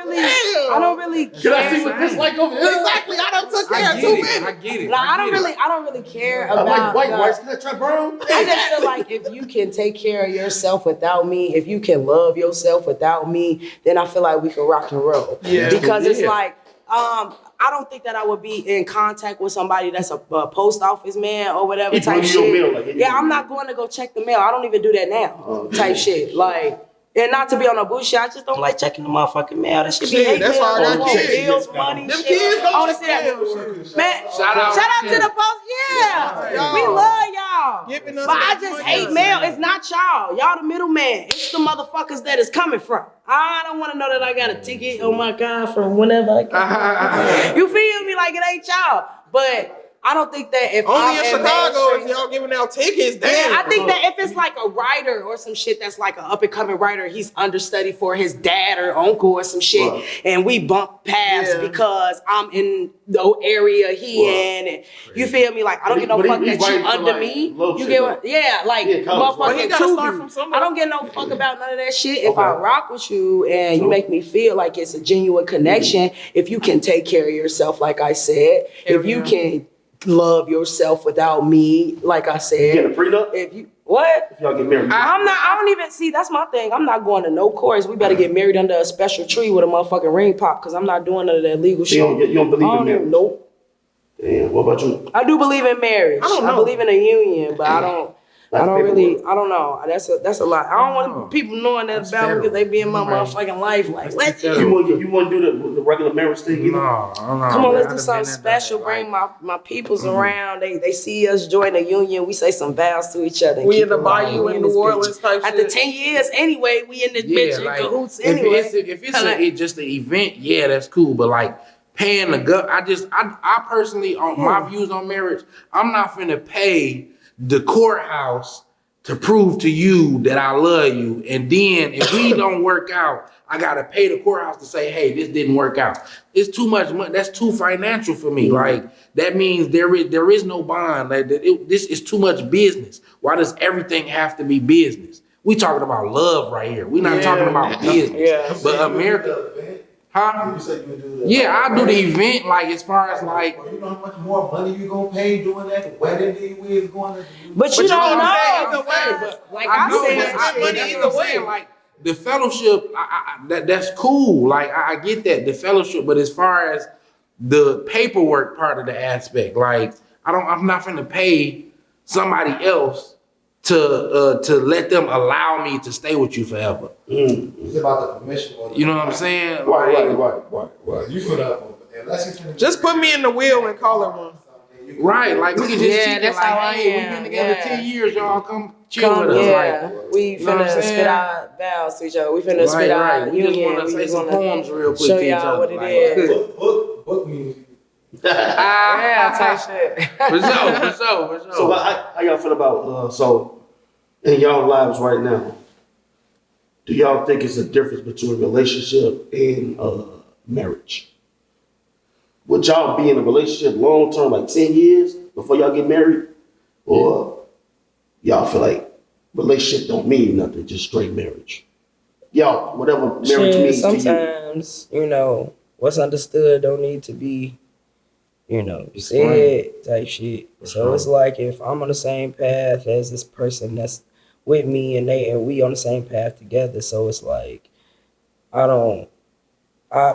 C: really
A: Can I see what this like over here?
B: Exactly, I done took care
D: I
B: of
D: get
B: too
D: it. I
B: many.
D: get it.
C: Like, I
D: get
C: don't really care
A: I
C: about
A: like white
C: the-
A: rice. Can I try brown?
C: I just feel like if you can take care of yourself without me, if you can love yourself without me, then I feel like we can rock and roll.
B: Yeah.
C: Because it's
A: Yeah.
C: like, I don't think that I would be in contact with somebody that's a post office man or whatever
A: He
C: type
A: bring you your
C: shit.
A: mail, like,
C: Yeah, I'm not going to go check the mail. I don't even do that now. Type shit. Like, and not to be on a bullshit, I just don't like checking the motherfucking mail. That should be
B: Shit,
C: hate
B: that's
C: mail.
B: why I got
C: I want
B: kids.
C: bills, money,
B: Them
C: shit.
B: kids
C: I
B: don't
C: wanna
B: check
C: see that.
B: mail.
C: Man,
D: Shout out
C: to
D: to
C: the post. Yeah,
B: y'all.
C: we love y'all.
B: Giving us
C: But I
B: that
C: just
B: money.
C: hate mail. It's not y'all. Y'all the middleman. It's the motherfuckers that it's coming from. I don't want to know that I got a ticket on my car from whenever I can. You feel me? Like it ain't y'all. But I don't think that if
B: Only
C: I'm
B: in
C: at
B: Chicago
C: mainstream-
B: is y'all giving out tickets. Damn.
C: Yeah, I think that if it's like a writer or some shit that's like an up and coming writer, he's understudy for his dad or uncle or some shit,
A: Right.
C: and we bump paths
B: Yeah.
C: because I'm in the area he in, and you feel me? Like I don't
A: But
C: get no
A: he-
C: fuck
A: but he
C: that you
A: writing for,
C: under
A: like,
C: me.
A: low
C: You
A: shit,
C: get
A: though.
C: what? Yeah, like
A: Yeah, college,
B: But he
C: motherfucking
B: gotta start
C: 2D.
B: from somewhere.
C: I don't get no fuck about none of that shit. If
A: Okay.
C: I rock with you and you
A: True.
C: make me feel like it's a genuine connection, if you can take care of yourself, like I said,
B: Hell
C: if you
B: yeah.
C: can love yourself without me, like I said.
A: Get a prenup?
C: If you what?
A: If y'all get married.
C: I don't even see that's my thing. I'm not going to no courts. We better get married under a special tree with a motherfucking ring pop because I'm not doing none of that legal shit.
A: You don't believe
C: I
A: in
C: don't
A: marriage?
C: even, nope.
A: Damn, what about you?
C: I do believe in marriage.
B: I don't know.
C: believe in a union, but I don't really,
A: paperwork.
C: I don't know. That's a lot. I don't want people knowing that about me because they be in my motherfucking life. Like, let's
A: You want to do the regular marriage thing either?
D: No,
C: come on,
D: man.
C: let's
D: I'd
C: do
D: have
C: something
D: been at
C: special.
D: that,
C: Bring
D: like,
C: my peoples around. They see us join a union. We say some vows to each other. and
B: We
C: keep
B: in the
C: it rolling.
B: bayou
C: We
B: in
C: in
B: New
C: this
B: Orleans
C: bitch.
B: type
C: After
B: shit.
C: 10 years anyway, we in this bitch in cahoots
D: if
C: anyway.
D: it's just an event, yeah, that's cool. But like paying the gut, I personally, on my views on marriage, I'm not finna pay the courthouse to prove to you that I love you. And then if we don't work out, I gotta pay the courthouse to say, hey, this didn't work out. It's too much money. That's too financial for me. Like that means there is no bond. Like this is too much business. Why does everything have to be business? We talking about love right here. We not talking about business.
C: Yeah.
D: But America, huh?
E: You said you would do that.
D: Yeah, I do the event like as far as like.
E: You know how much more money you gonna pay doing that wedding than we is going to do?
C: But you don't know.
B: Either way,
C: Like
D: I
C: I
D: know,
C: said,
D: but
B: spend money
D: that's
B: either
D: what I'm
B: way.
D: saying, like the fellowship, that's cool. Like I get that, the fellowship, but as far as the paperwork part of the aspect, like I'm not finna pay somebody else to let them allow me to stay with you forever.
E: It's about the permission.
D: You know what I'm saying?
A: Right.
E: You finna, unless you finna
B: just put me in the wheel and call it one.
D: Right, like we can just
C: Yeah,
D: kick it
C: that's
D: like,
C: how I
D: hey, we've
C: am,
D: been together
C: yeah.
D: 10 years, y'all come chill
C: Come,
D: with us.
C: yeah.
D: Like,
C: We
D: you know what I'm
C: finna spit
D: saying?
C: our vows to each other. We finna spit our
D: right. We just
C: union.
D: wanna
C: We
D: say
C: just
D: some
C: wanna
D: poems real quick
C: show
D: to each
C: y'all
D: other.
C: what it
D: like,
C: is.
E: book music.
C: Yeah, type shit.
D: For sure.
A: So how y'all feel about so in y'all lives right now? Do y'all think it's a difference between relationship and marriage? Would y'all be in a relationship long term, like 10 years before y'all get married, or y'all feel like relationship don't mean nothing, just straight marriage? Y'all, whatever marriage
C: Shit,
A: means to you.
C: sometimes, what's understood don't need to be, said type shit. So it's like if I'm on the same path as this person that's with me and we on the same path together. So it's like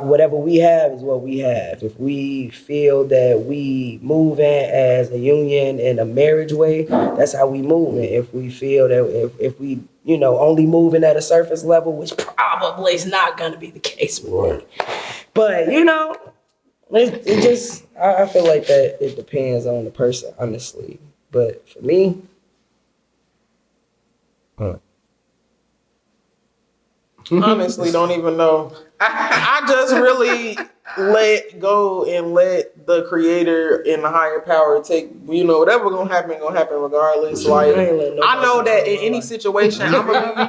C: whatever we have is what we have. If we feel that we move in as a union in a marriage way, that's how we move in. If we feel that if we, only moving at a surface level, which probably is not going to be the case with me. But, it just, I feel like that it depends on the person, honestly. But for me,
B: Honestly, don't even know. I just really let go and let the creator and the higher power take, whatever gonna happen regardless. Like, I know that in any situation, I'm gonna be,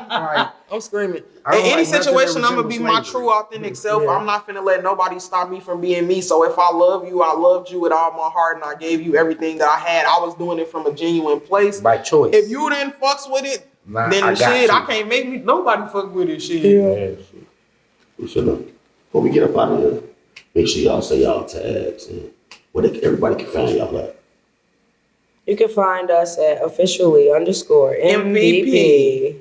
B: I'm screaming. In any situation, I'm gonna be my true, authentic self. I'm not finna let nobody stop me from being me. So if I love you, I loved you with all my heart, and I gave you everything that I had. I was doing it from a genuine place.
D: by choice.
B: If you didn't fucks with it, then
D: I
B: can't make nobody fuck with it. Shit.
C: Yeah.
A: We finna, before we get up out of here, make sure y'all say y'all tags and where everybody can find y'all at.
C: You can find us at officially_MVP.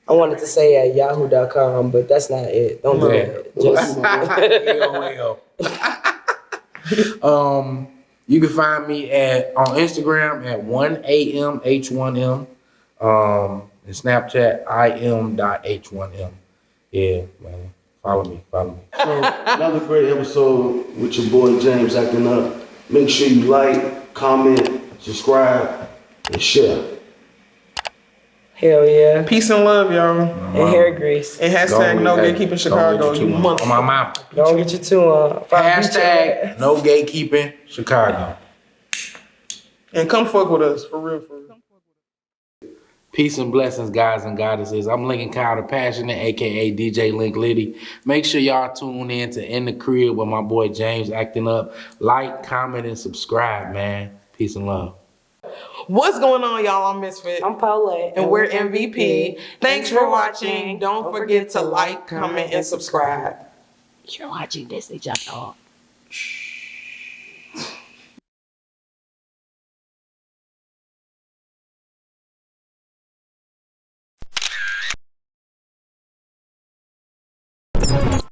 C: I wanted to say at yahoo.com, but that's not it. Don't do that. Just
D: You can find me on Instagram at 1amh1m. And Snapchat im.h1m. Yeah, man. Follow me.
A: So another great episode with your boy James Acting Up. Make sure you like, comment, subscribe, and share.
C: hell yeah.
B: Peace and love, y'all.
C: And hair grease.
B: And hashtag no gatekeeping Chicago, you motherfucker.
D: On my mouth.
C: Don't get your two on.
D: Hashtag no gatekeeping Chicago.
B: And come fuck with us, for real, for real.
D: Peace and blessings, guys and goddesses. I'm Lincoln Kyle the Passionate, aka DJ Linc Litty. Make sure y'all tune in to In the Crib with my boy James Acting Up. Like, comment, and subscribe, man. Peace and love.
B: What's going on, y'all? I'm Misfit.
C: I'm Paulette.
B: And we're MVP. Thanks for watching. Don't forget to like, comment, and subscribe.
C: You're watching this, they jumped off.